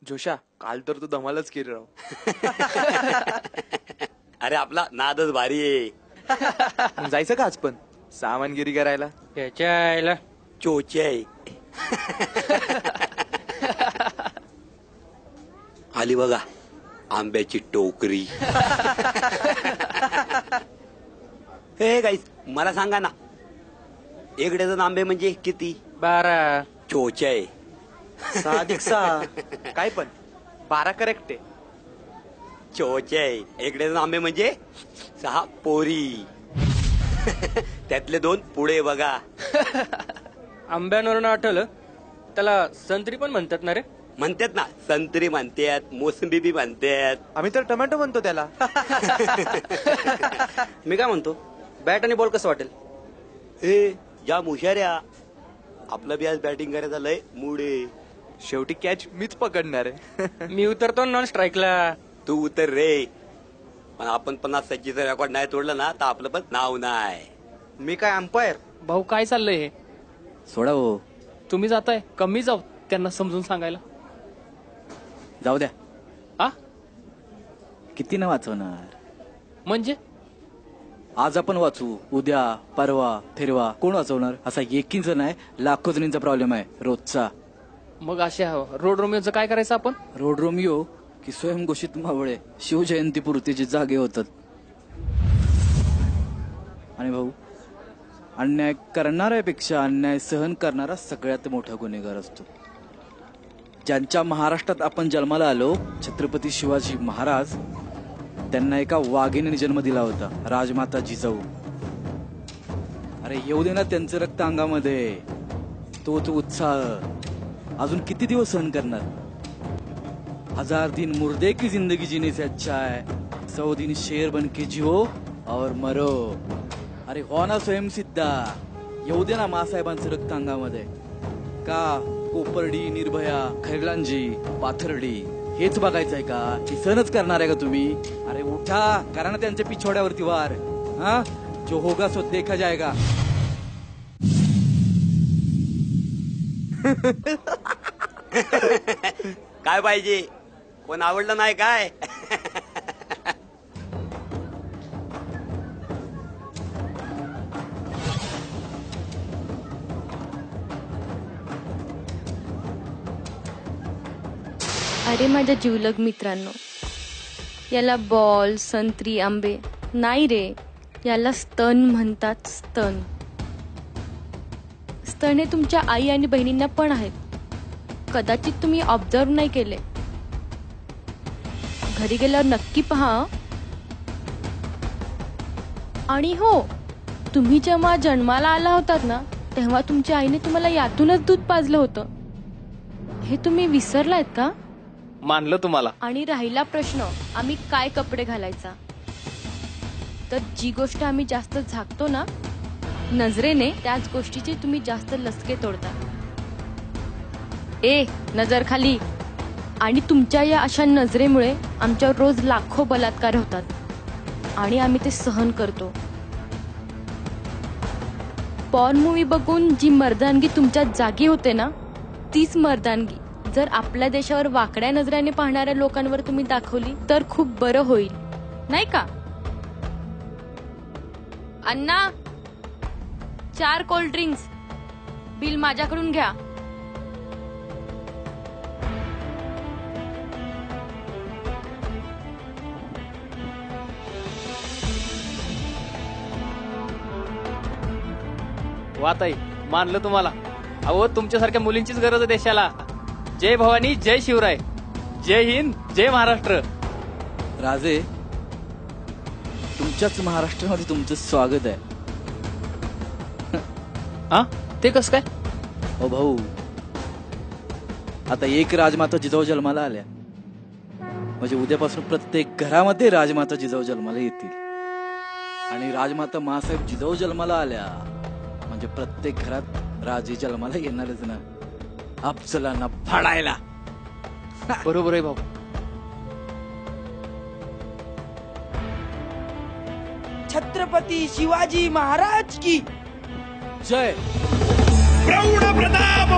जोशा, काल तर तू धमालच केली राव. अरे आपला नादच भारी आहे. मग जायचं का आज पण सामानगिरी करायला? त्याच्या चोचे आहे. आली बघा आंब्याची टोकरी. हे गाईस मला सांगा ना, एक डझन आंबे म्हणजे किती? 12. चोचे आहे. 6 काय पण 12 करेक्ट आहे. चोचे आहे. एक डझन आंबे म्हणजे 6 पोरी. त्यातले 2 पुढे बघा. आंब्यांवरून आठवलं, त्याला संत्री पण म्हणतात ना रे? म्हणतात ना, संत्री म्हणतात, मोसंबी बी म्हणतात. आम्ही तर टोमॅटो म्हणतो त्याला. मी काय म्हणतो, बॅट आणि बॉल कसं वाटेल? हे ज्या मुशाऱ्या, आपलं बी आज बॅटिंग करायचं लय मूड आहे. शेवटी कॅच मीच पकडणार आहे. मी उतरतो नॉन स्ट्राईकला. तू उतर रे, पण आपण 50 सज्जीचं रेकॉर्ड नाही तोडलं ना तर आपलं पण नाव नाही. मी काय अंपायर? भाऊ काय चाललंय हे? सोडा हो, तुम्ही जाताय, कमी जाऊ त्यांना समजून सांगायला. जाऊ द्या. आ किती न वाचवणार? म्हणजे आज आपण वाचू, उद्या परवा फिरवा कोण वाचवणार? असा एकीच नाही, लाखो जणींचा प्रॉब्लेम आहे रोजचा. मग अशा रोड रोमिओचं काय करायचं आपण? रोड रोमिओ की स्वयंघोषित मावळे शिवजयंतीपुरती जागे होतात. आणि भाऊ, अन्याय करणाऱ्यापेक्षा अन्याय सहन करणारा सगळ्यात मोठा गुन्हेगार असतो. ज्यांच्या महाराष्ट्रात आपण जन्माला आलो, छत्रपती शिवाजी महाराज, त्यांना एका वाघिणीने जन्म दिला होता, राजमाता जिजाऊ. अरे येऊ दे ना त्यांचं रक्त अंगामध्ये, तोच उत्साह. अजून किती दिवस सहन करणार? 1000 दिन मुर्दे की जिंदगी जीने से अच्छा है 100 दिन शेर बन के जियो और मरो. अरे हो ना स्वयंसिद्धा, येऊ दे ना मासाहेबांचं रक्त अंगामध्ये. का कोपर्डी, निर्भया, खैरलांजी, पाथर्डी हेच बघायचंय का? की सहनच करणार आहे का तुम्ही? अरे उठा, करा ना त्यांच्या पिछोड्यावरती वार. हा, जो होगा सो देखा जाएगा. काय पाहिजे? कोण आवडलं नाही काय? अरे माझ्या जिवलग मित्रांनो, याला बॉल, संत्री, आंबे नाही रे, याला स्तन म्हणतात. स्तन स्तन हे तुमच्या आई आणि बहिणींना पण आहेत. कदाचित तुम्ही ऑब्झर्व नाही केले. घरी गेल्यावर नक्की पहा. आणि हो, तुम्ही जेव्हा जन्माला आला होतात ना, तेव्हा तुमच्या आईने तुम्हाला यातूनच दूध पाजलं होतं. हे तुम्ही विसरलायत का? मानलं तुम्हाला. आणि राहिला प्रश्न, आम्ही काय कपडे घालायचा, तर जी गोष्ट आम्ही जास्त झाकतो ना नजरेने, त्याच गोष्टीचे तुम्ही जास्त लसके तोडता. ए नजर खाली. आणि तुमच्या या अशा नजरेमुळे आमच्यावर रोज लाखो बलात्कार होतात आणि आम्ही ते सहन करतो. पॉर्न मूवी बघून जी मर्दानगी तुमच्या जागी होते ना, तीच मर्दानगी जर आपल्या देशावर वाकड्या नजरेने पाहणाऱ्या लोकांवर तुम्ही दाखवली तर खूप बरं होईल, नाही का? अण्णा, 4 कोल्ड ड्रिंक्स, बिल माझ्याकडून घ्या. वा ताई, मानलं तुम्हाला. अहो, तुमच्यासारख्या मुलींचीच गरज आहे देशाला. जय भवानी, जय शिवराय, जय हिंद, जय महाराष्ट्र. राजे, तुमच्याच महाराष्ट्रामध्ये तुमचं स्वागत आहे. हा, ते कसं काय? ओ भाऊ, आता एक राजमाता जिजाऊ जन्माला आल्या म्हणजे उद्यापासून प्रत्येक घरामध्ये राजमाता जिजाऊ जन्माला येतील. आणि राजमाता मासाहेब जिजाऊ जन्माला आल्या म्हणजे प्रत्येक घरात राजे जन्माला येणारच ना, अफजलांना फाडायला. बरोबर आहे भाऊ. छत्रपती शिवाजी महाराज की जय. प्रौढ प्रताप